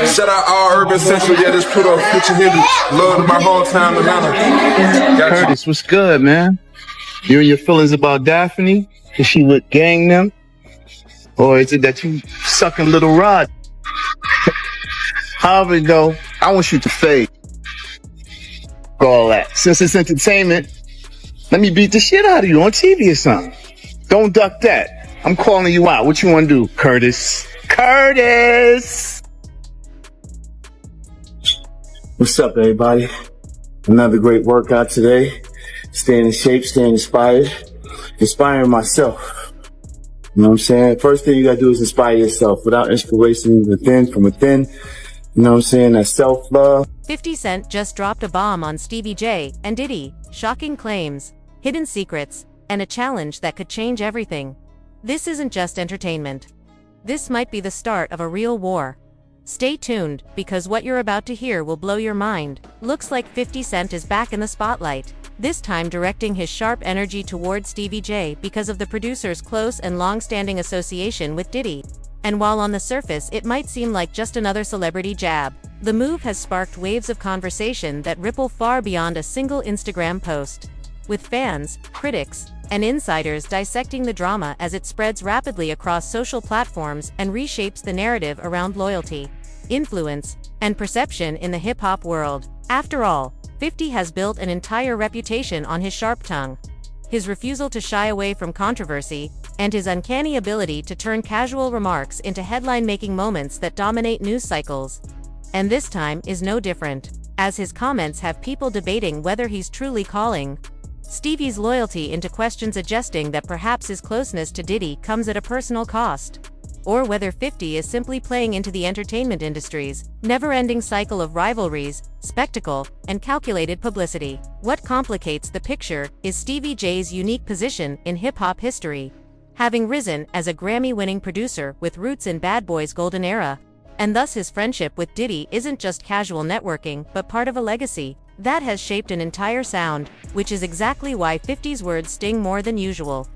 Shout out all Urban Central. Yeah, this put on Future Hendrix. Love to my hometown, Atlanta. Curtis, what's good, man? You and your feelings about Daphne? Is she with gang them? Or is it that you sucking little rod? However it go, I want you to fade. For all that. Since it's entertainment, let me beat the shit out of you on TV or something. Don't duck that. I'm calling you out. What you want to do, Curtis? Curtis! What's up, everybody? Another great workout today. Staying in shape, staying inspired. Inspiring myself. You know what I'm saying? First thing you gotta do is inspire yourself. Without inspiration from within, you know what I'm saying? That self-love. 50 Cent just dropped a bomb on Stevie J and Diddy. Shocking claims, hidden secrets, and a challenge that could change everything. This isn't just entertainment. This might be the start of a real war. Stay tuned, because what you're about to hear will blow your mind. Looks like 50 Cent is back in the spotlight, this time directing his sharp energy toward Stevie J because of the producer's close and long-standing association with Diddy. And while on the surface it might seem like just another celebrity jab, the move has sparked waves of conversation that ripple far beyond a single Instagram post. With fans, critics, and insiders dissecting the drama as it spreads rapidly across social platforms and reshapes the narrative around loyalty, influence, and perception in the hip-hop world. After all, 50 has built an entire reputation on his sharp tongue, his refusal to shy away from controversy, and his uncanny ability to turn casual remarks into headline-making moments that dominate news cycles. And this time is no different, as his comments have people debating whether he's truly calling Stevie's loyalty into question, suggesting that perhaps his closeness to Diddy comes at a personal cost, or whether 50 is simply playing into the entertainment industry's never-ending cycle of rivalries, spectacle, and calculated publicity. What complicates the picture is Stevie J's unique position in hip-hop history, having risen as a Grammy-winning producer with roots in Bad Boy's golden era, and thus his friendship with Diddy isn't just casual networking but part of a legacy that has shaped an entire sound, which is exactly why 50's words sting more than usual.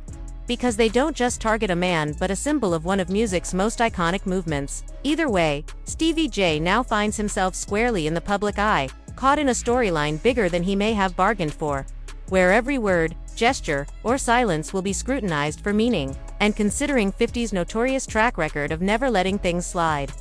Because they don't just target a man but a symbol of one of music's most iconic movements. Either way, Stevie J now finds himself squarely in the public eye, caught in a storyline bigger than he may have bargained for, where every word, gesture, or silence will be scrutinized for meaning. And considering 50's notorious track record of never letting things slide,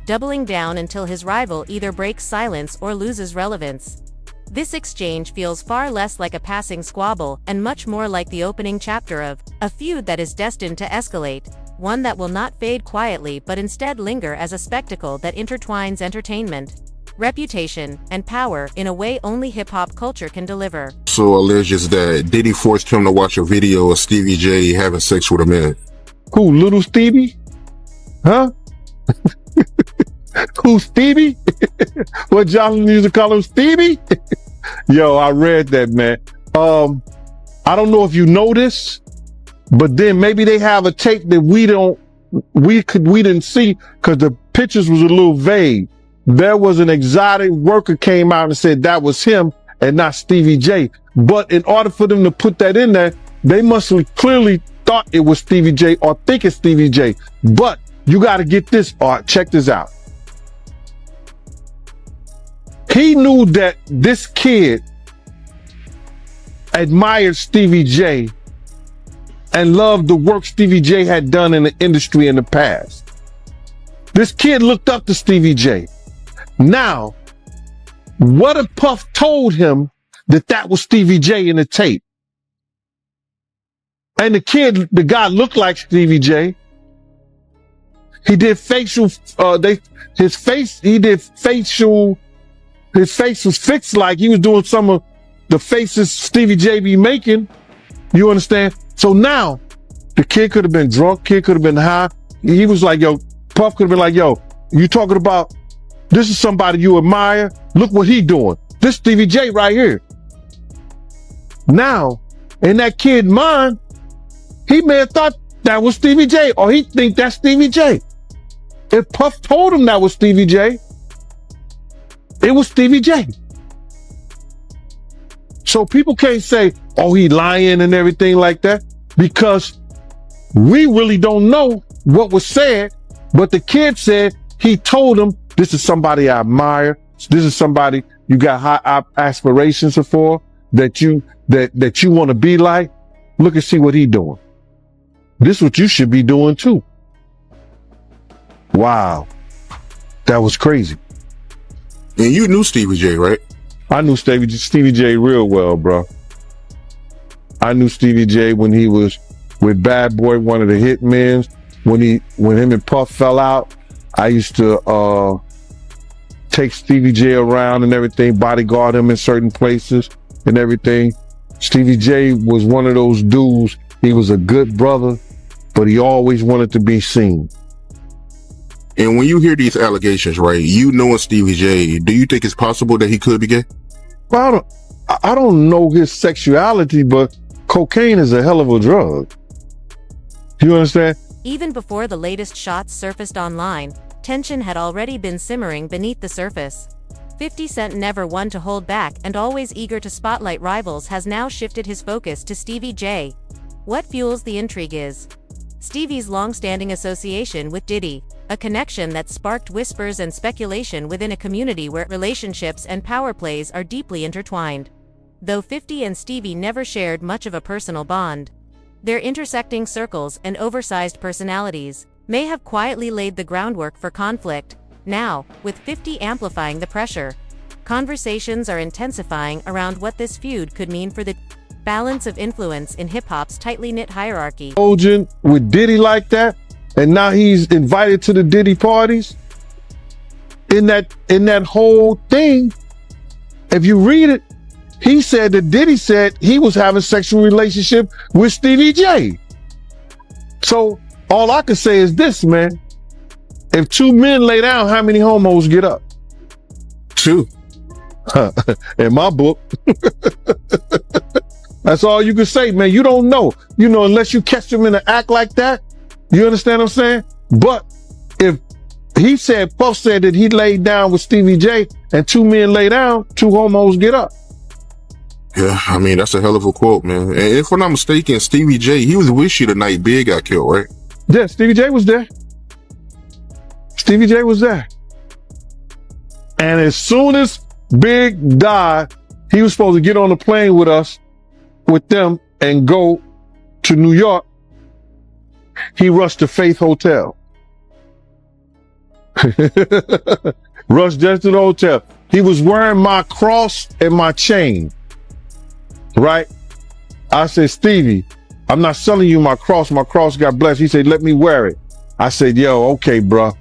doubling down until his rival either breaks silence or loses relevance, this exchange feels far less like a passing squabble and much more like the opening chapter of a feud that is destined to escalate, one that will not fade quietly but instead linger as a spectacle that intertwines entertainment, reputation, and power in a way only hip-hop culture can deliver. So alleges that Diddy forced him to watch a video of Stevie J having sex with a man. Who, little Stevie? Huh? Who, Stevie? What Johnson used to call him, Stevie? Yo, I read that, man. I don't know if you know this, but then maybe they have a tape that we didn't see because the pictures was a little vague. There was an exotic worker came out and said that was him and not Stevie J. But in order for them to put that in there, they must have clearly thought it was Stevie J or think it's Stevie J. But you got to get this, Art. Check this out. He knew that this kid admired Stevie J and loved the work Stevie J had done in the industry in the past. This kid looked up to Stevie J. Now, what if Puff told him that was Stevie J in the tape? And the guy looked like Stevie J. He did facial, his face was fixed like he was doing some of the faces Stevie J be making. You understand? So now, the kid could have been drunk, kid could have been high. He was like, yo, Puff could have been like, yo, you talking about, this is somebody you admire? Look what he doing. This Stevie J right here. Now, in that kid's mind, he may have thought that was Stevie J, or he think that's Stevie J. If Puff told him that was Stevie J, it was Stevie J. So people can't say, oh, he lying and everything like that, because we really don't know what was said, but the kid said he told him This is somebody I admire. This is somebody you got high aspirations for, that you want to be like. Look and see what he doing. This is what you should be doing too. Wow. That was crazy. And you knew Stevie J, right? I knew Stevie J real well, bro. I knew Stevie J when he was with Bad Boy, one of the hitmen. When him and Puff fell out, I used to take Stevie J around and everything, bodyguard him in certain places and everything. Stevie J was one of those dudes. He was a good brother, but he always wanted to be seen. And when you hear these allegations, right, you knowing Stevie J, do you think it's possible that he could be gay? Well, I don't know his sexuality, but cocaine is a hell of a drug. You understand? Even before the latest shots surfaced online, tension had already been simmering beneath the surface. 50 Cent, never one to hold back and always eager to spotlight rivals, has now shifted his focus to Stevie J. What fuels the intrigue is Stevie's long-standing association with Diddy, a connection that sparked whispers and speculation within a community where relationships and power plays are deeply intertwined. Though 50 and Stevie never shared much of a personal bond, their intersecting circles and oversized personalities may have quietly laid the groundwork for conflict. Now, with 50 amplifying the pressure, conversations are intensifying around what this feud could mean for the balance of influence in hip-hop's tightly knit hierarchy. With Diddy like that, and now he's invited to the Diddy parties. In that whole thing, if you read it, he said that Diddy said he was having sexual relationship with Stevie J. So all I can say is this, man. If two men lay down, how many homos get up? Two. In my book. That's all you can say, man. You don't know. You know, unless you catch them in an act like that. You understand what I'm saying? But if he said, Puff said that he laid down with Stevie J and two men lay down, two homos get up. Yeah, I mean, that's a hell of a quote, man. And if I'm not mistaken, Stevie J, he was with you the night Big got killed, right? Yeah, Stevie J was there. Stevie J was there. And as soon as Big died, he was supposed to get on the plane with us, with them, and go to New York. He rushed to Faith Hotel. Rushed just to the hotel. He was wearing my cross and my chain. Right? I said, Stevie, I'm not selling you my cross. My cross got blessed. He said, let me wear it. I said, yo, okay, bro.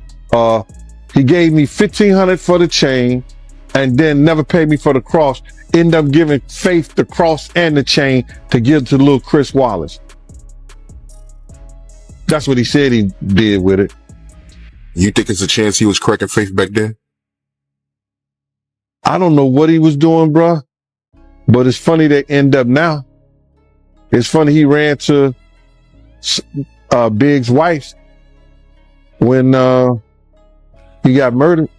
He gave me $1,500 for the chain and then never paid me for the cross. Ended up giving Faith the cross and the chain to give to little Chris Wallace. That's what he said he did with it. You think it's a chance he was cracking Faith back then? I don't know what he was doing, bro. But it's funny they end up now. It's funny he ran to Big's wife when he got murdered.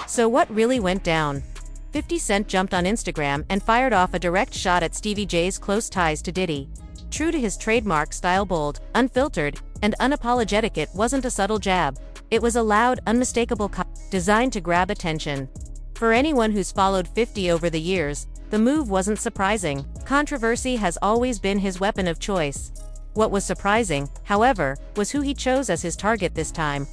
So what really went down? 50 Cent jumped on Instagram and fired off a direct shot at Stevie J's close ties to Diddy. True to his trademark style, bold, unfiltered, and unapologetic, it wasn't a subtle jab. It was a loud, unmistakable designed to grab attention. For anyone who's followed 50 over the years, the move wasn't surprising. Controversy has always been his weapon of choice. What was surprising, however, was who he chose as his target this time.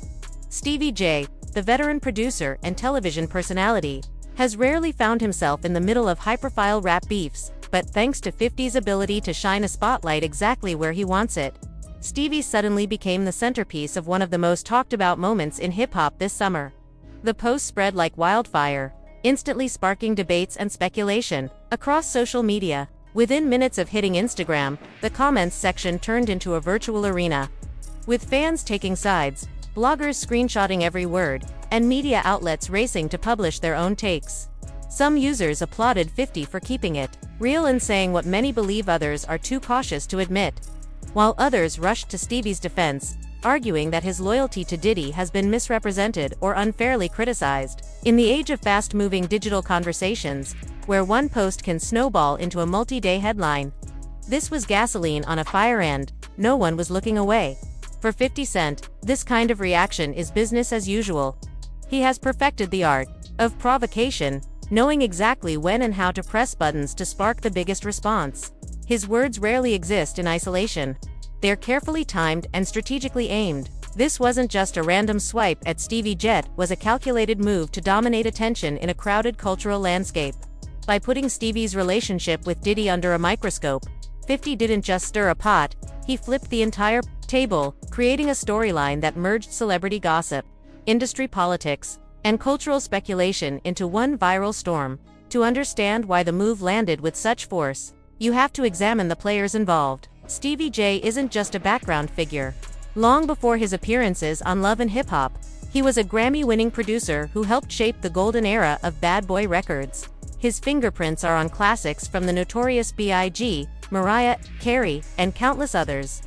Stevie J, the veteran producer and television personality, has rarely found himself in the middle of high-profile rap beefs, but thanks to 50's ability to shine a spotlight exactly where he wants it, Stevie suddenly became the centerpiece of one of the most talked-about moments in hip-hop this summer. The post spread like wildfire, instantly sparking debates and speculation across social media. Within minutes of hitting Instagram, the comments section turned into a virtual arena, with fans taking sides, bloggers screenshotting every word, and media outlets racing to publish their own takes. Some users applauded 50 for keeping it real and saying what many believe others are too cautious to admit, while others rushed to Stevie's defense, arguing that his loyalty to Diddy has been misrepresented or unfairly criticized. In the age of fast-moving digital conversations, where one post can snowball into a multi-day headline, this was gasoline on a fire and no one was looking away. For 50 Cent, this kind of reaction is business as usual. He has perfected the art of provocation, knowing exactly when and how to press buttons to spark the biggest response. His words rarely exist in isolation. They're carefully timed and strategically aimed. This wasn't just a random swipe at Stevie J, was a calculated move to dominate attention in a crowded cultural landscape. By putting Stevie's relationship with Diddy under a microscope, 50 didn't just stir a pot, he flipped the entire table, creating a storyline that merged celebrity gossip, industry politics, and cultural speculation into one viral storm. To understand why the move landed with such force, you have to examine the players involved. Stevie J isn't just a background figure. Long before his appearances on Love and Hip Hop, he was a Grammy-winning producer who helped shape the golden era of Bad Boy Records. His fingerprints are on classics from the Notorious B.I.G., Mariah Carey, and countless others.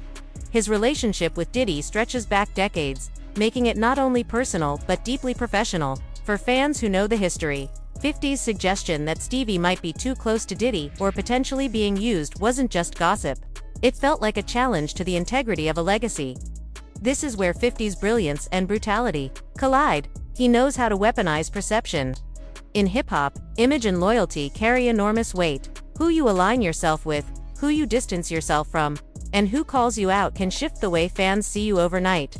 His relationship with Diddy stretches back decades, making it not only personal but deeply professional. For fans who know the history, 50's suggestion that Stevie might be too close to Diddy or potentially being used wasn't just gossip. It felt like a challenge to the integrity of a legacy. This is where 50's brilliance and brutality collide. He knows how to weaponize perception. In hip-hop, image and loyalty carry enormous weight. Who you align yourself with, who you distance yourself from, and who calls you out can shift the way fans see you overnight.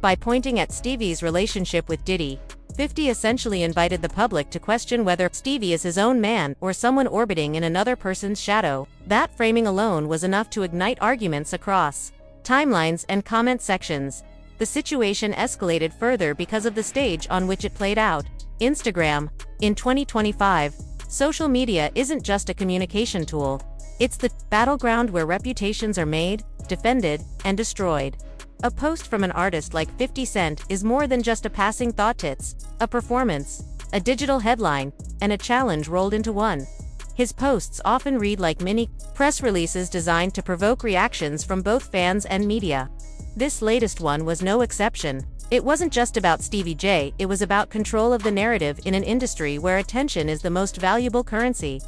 By pointing at Stevie's relationship with Diddy, 50 essentially invited the public to question whether Stevie is his own man or someone orbiting in another person's shadow. That framing alone was enough to ignite arguments across timelines and comment sections. The situation escalated further because of the stage on which it played out. Instagram. In 2025, social media isn't just a communication tool. It's the battleground where reputations are made, defended, and destroyed. A post from an artist like 50 Cent is more than just a passing thought. It's a performance, a digital headline, and a challenge rolled into one. His posts often read like mini press releases designed to provoke reactions from both fans and media. This latest one was no exception. It wasn't just about Stevie J, it was about control of the narrative in an industry where attention is the most valuable currency.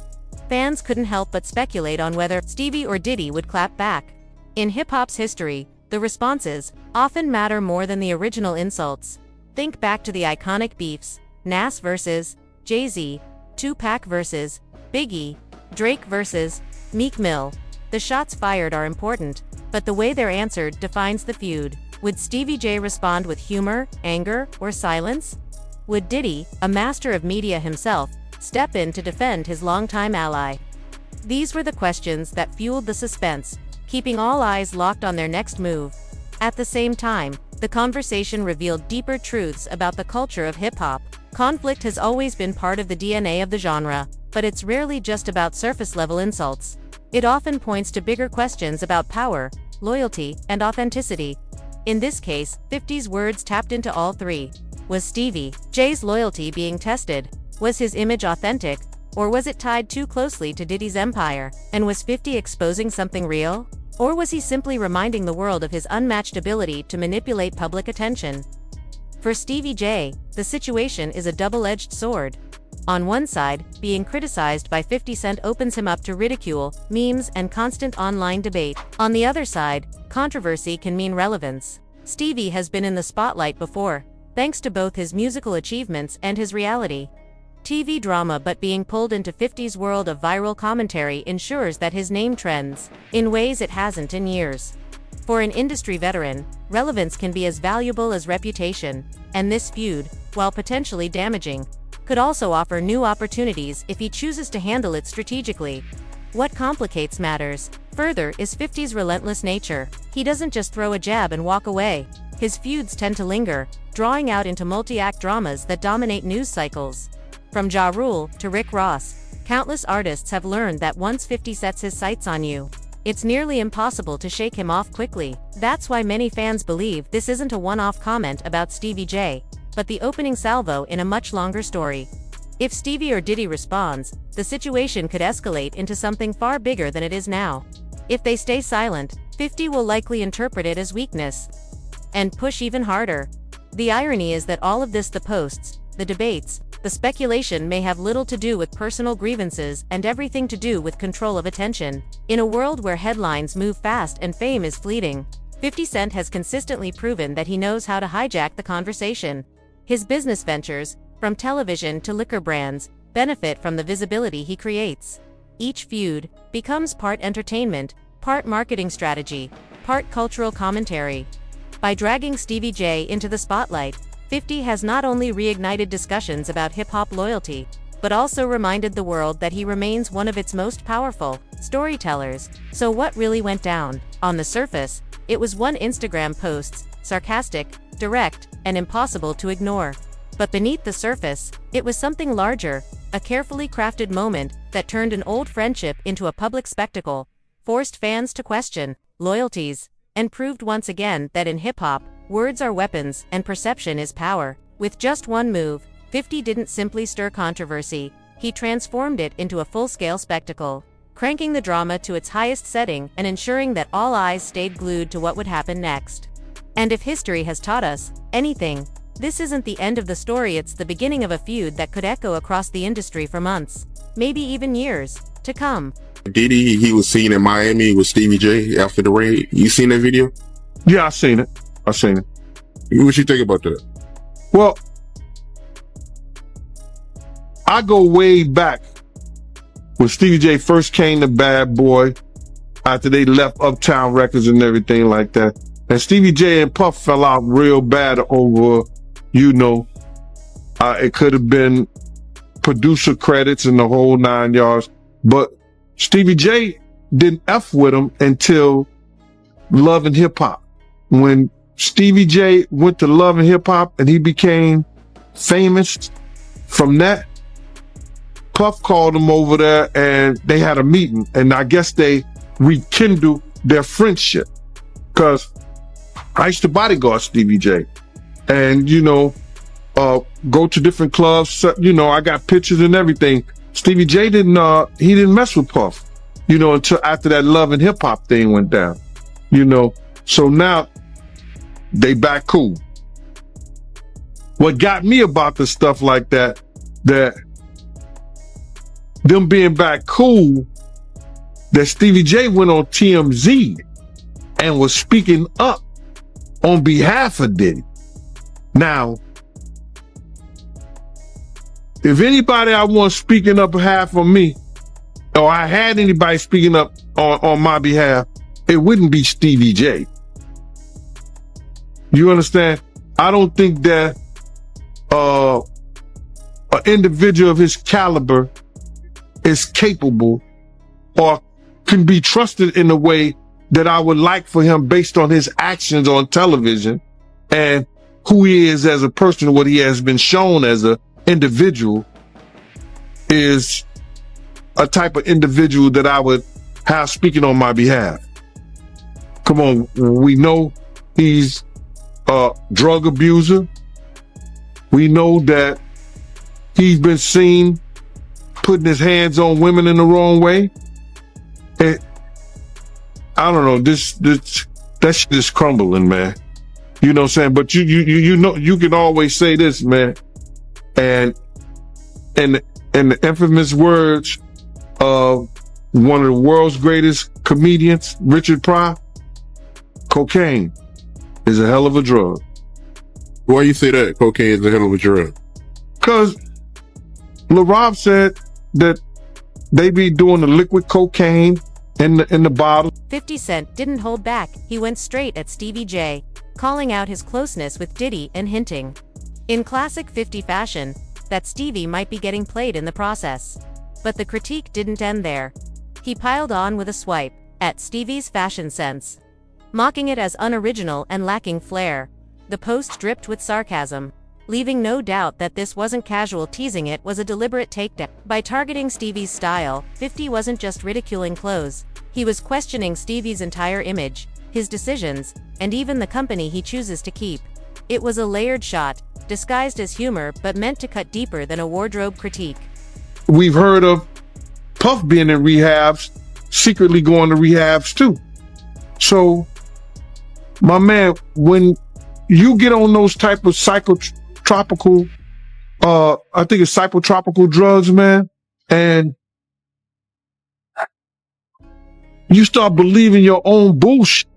Fans couldn't help but speculate on whether Stevie or Diddy would clap back. In hip-hop's history, the responses often matter more than the original insults. Think back to the iconic beefs: Nas vs. Jay-Z, Tupac vs. Biggie, Drake vs. Meek Mill. The shots fired are important, but the way they're answered defines the feud. Would Stevie J respond with humor, anger, or silence? Would Diddy, a master of media himself, step in to defend his longtime ally? These were the questions that fueled the suspense, keeping all eyes locked on their next move. At the same time, the conversation revealed deeper truths about the culture of hip-hop. Conflict has always been part of the DNA of the genre, but it's rarely just about surface-level insults. It often points to bigger questions about power, loyalty, and authenticity. In this case, 50's words tapped into all three. Was Stevie J's loyalty being tested? Was his image authentic? Or was it tied too closely to Diddy's empire? And was 50 exposing something real? Or was he simply reminding the world of his unmatched ability to manipulate public attention? For Stevie J, the situation is a double-edged sword. On one side, being criticized by 50 Cent opens him up to ridicule, memes, and constant online debate. On the other side, controversy can mean relevance. Stevie has been in the spotlight before, thanks to both his musical achievements and his reality TV drama, but being pulled into 50's world of viral commentary ensures that his name trends in ways it hasn't in years. For an industry veteran, relevance can be as valuable as reputation, and this feud, while potentially damaging, could also offer new opportunities if he chooses to handle it strategically. What complicates matters further is 50's relentless nature. He doesn't just throw a jab and walk away. His feuds tend to linger, drawing out into multi-act dramas that dominate news cycles. From Ja Rule to Rick Ross, countless artists have learned that once 50 sets his sights on you, it's nearly impossible to shake him off quickly. That's why many fans believe this isn't a one-off comment about Stevie J, but the opening salvo in a much longer story. If Stevie or Diddy responds, the situation could escalate into something far bigger than it is now. If they stay silent, 50 will likely interpret it as weakness and push even harder. The irony is that all of this, the posts, the debates, the speculation, may have little to do with personal grievances and everything to do with control of attention. In a world where headlines move fast and fame is fleeting, 50 Cent has consistently proven that he knows how to hijack the conversation. His business ventures, from television to liquor brands, benefit from the visibility he creates. Each feud becomes part entertainment, part marketing strategy, part cultural commentary. By dragging Stevie J into the spotlight, 50 has not only reignited discussions about hip-hop loyalty, but also reminded the world that he remains one of its most powerful storytellers. So what really went down? On the surface, it was one Instagram post, sarcastic, direct, and impossible to ignore. But beneath the surface, it was something larger, a carefully crafted moment that turned an old friendship into a public spectacle, forced fans to question loyalties, and proved once again that in hip-hop, words are weapons and perception is power. With just one move, 50 didn't simply stir controversy, he transformed it into a full-scale spectacle, cranking the drama to its highest setting and ensuring that all eyes stayed glued to what would happen next. And if history has taught us anything, this isn't the end of the story, it's the beginning of a feud that could echo across the industry for months, maybe even years, to come. Diddy, he was seen in Miami with Stevie J after the raid. You seen that video? Yeah, I seen it. What you think about that? Well, I go way back when Stevie J first came to Bad Boy after they left Uptown Records and everything like that. And Stevie J and Puff fell out real bad over, it could have been producer credits and the whole 9 yards. But Stevie J didn't F with him until Love and Hip Hop. When Stevie J went to Love and Hip Hop and he became famous from that, Puff called him over there and they had a meeting. And I guess they rekindled their friendship. Because I used to bodyguard Stevie J. And, go to different clubs. I got pictures and everything. Stevie J didn't mess with Puff, until after that Love and Hip Hop thing went down, So now they back cool. What got me about the stuff like that them being back cool, that Stevie J went on TMZ and was speaking up on behalf of Diddy. Now, if anybody I want speaking up behalf of me, or I had anybody speaking up on my behalf, it wouldn't be Stevie J. You understand? I don't think that an individual of his caliber is capable or can be trusted in the way that I would like for him based on his actions on television and who he is as a person, what he has been shown as an individual is a type of individual that I would have speaking on my behalf. Come on, we know he's a drug abuser. We know that he's been seen putting his hands on women in the wrong way. And I don't know, that shit is crumbling, man. You know what I'm saying? But you can always say this, man. And the infamous words of one of the world's greatest comedians, Richard Pryor, cocaine is a hell of a drug. Why you say that? Cocaine is a hell of a drug. Because LaRob said that they be doing the liquid cocaine in the bottle. 50 Cent didn't hold back, he went straight at Stevie J, calling out his closeness with Diddy and hinting, in classic 50 fashion, that Stevie might be getting played in the process. But the critique didn't end there. He piled on with a swipe at Stevie's fashion sense, mocking it as unoriginal and lacking flair. The post dripped with sarcasm, leaving no doubt that this wasn't casual teasing, it was a deliberate takedown. By targeting Stevie's style, 50 wasn't just ridiculing clothes, he was questioning Stevie's entire image, his decisions, and even the company he chooses to keep. It was a layered shot, disguised as humor but meant to cut deeper than a wardrobe critique. We've heard of Puff being in rehabs, secretly going to rehabs too. So, my man, when you get on those type of psychotropical, I think it's psychotropical drugs, man, and you start believing your own bullshit,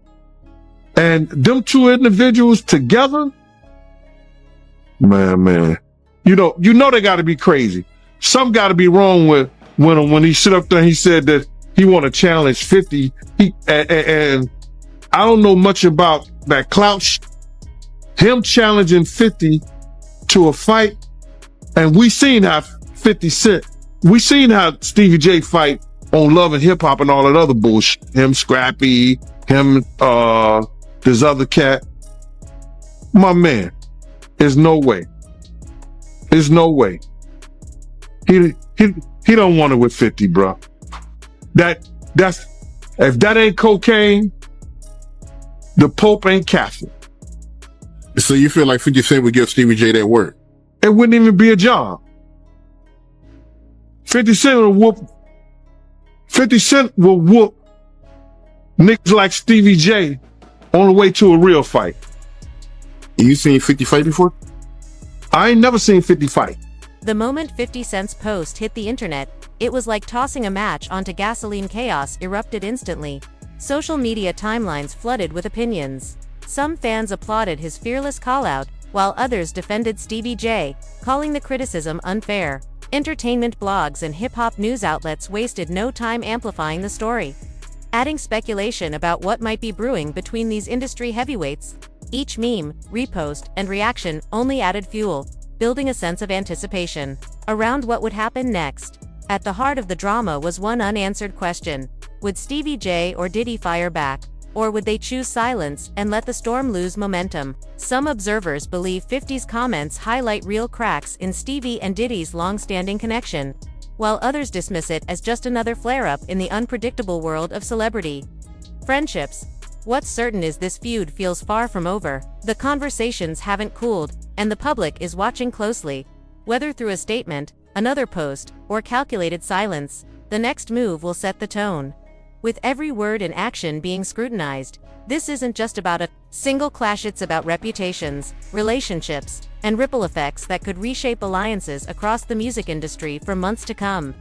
and them two individuals together, Man. You know they gotta be crazy. Some gotta be wrong with when he stood up there and he said that he want to challenge 50. And I don't know much about that clout. Him challenging 50 to a fight. And we seen how 50 Cent, we seen how Stevie J fight on Love and Hip Hop and all that other bullshit. Him, Scrappy, him, this other cat. My man, there's no way. There's no way. He don't want it with 50, bro. That's if that ain't cocaine, the Pope ain't Catholic. So you feel like 50 Cent would give Stevie J that work? It wouldn't even be a job. 50 Cent will whoop niggas like Stevie J on the way to a real fight. You seen 50 fight before? I ain't never seen 50 fight. The moment 50 Cent's post hit the internet, it was like tossing a match onto gasoline. Chaos erupted instantly. Social media timelines flooded with opinions. Some fans applauded his fearless call-out, while others defended Stevie J, calling the criticism unfair. Entertainment blogs and hip-hop news outlets wasted no time amplifying the story, adding speculation about what might be brewing between these industry heavyweights. Each meme, repost, and reaction only added fuel, building a sense of anticipation around what would happen next. At the heart of the drama was one unanswered question: would Stevie J or Diddy fire back? Or would they choose silence and let the storm lose momentum? Some observers believe 50's comments highlight real cracks in Stevie and Diddy's long-standing connection, while others dismiss it as just another flare-up in the unpredictable world of celebrity friendships. What's certain is this feud feels far from over. The conversations haven't cooled, and the public is watching closely. Whether through a statement, another post, or calculated silence, the next move will set the tone. With every word and action being scrutinized, this isn't just about a single clash, it's about reputations, relationships, and ripple effects that could reshape alliances across the music industry for months to come.